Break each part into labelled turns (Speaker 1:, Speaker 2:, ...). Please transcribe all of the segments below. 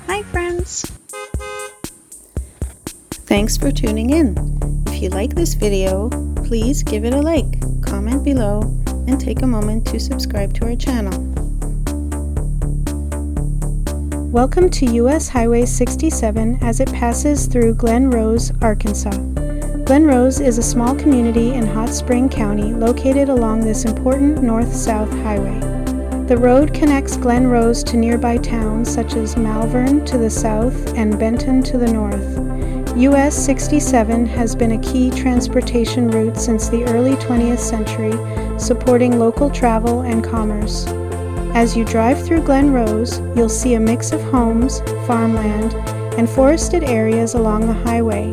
Speaker 1: Hi friends! Thanks for tuning in. If you like this video, please give it a like, comment below, and take a moment to subscribe to our channel. Welcome to US Highway 67 as it passes through Glen Rose, Arkansas. Glen Rose is a small community in Hot Spring County located along this important north-south highway. The road connects Glen Rose to nearby towns such as Malvern to the south and Benton to the north. US 67 has been a key transportation route since the early 20th century, supporting local travel and commerce. As you drive through Glen Rose, you'll see a mix of homes, farmland, and forested areas along the highway.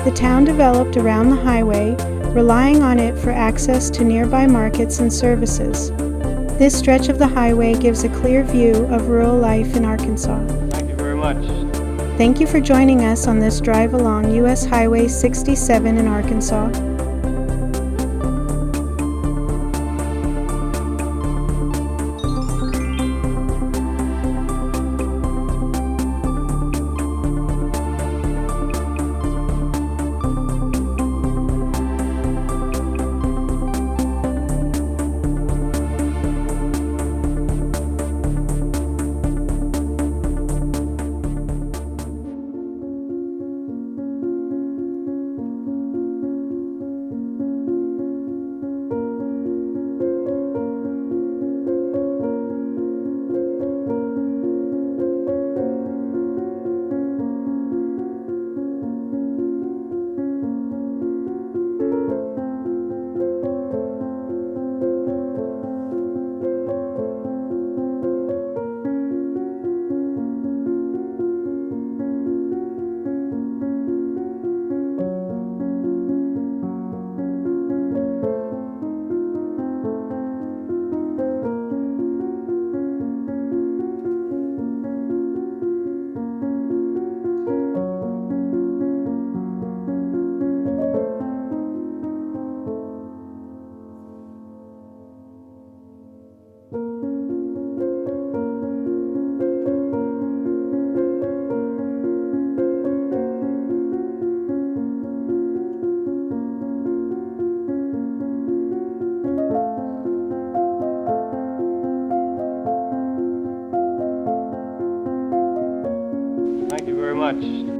Speaker 1: The town developed around the highway, relying on it for access to nearby markets and services. This stretch of the highway gives a clear view of rural life in Arkansas.
Speaker 2: Thank you very much.
Speaker 1: Thank you for joining us on this drive along US Highway 67 in Arkansas.
Speaker 2: Thank you very much.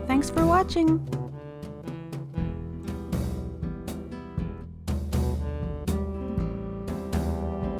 Speaker 1: Thanks for watching!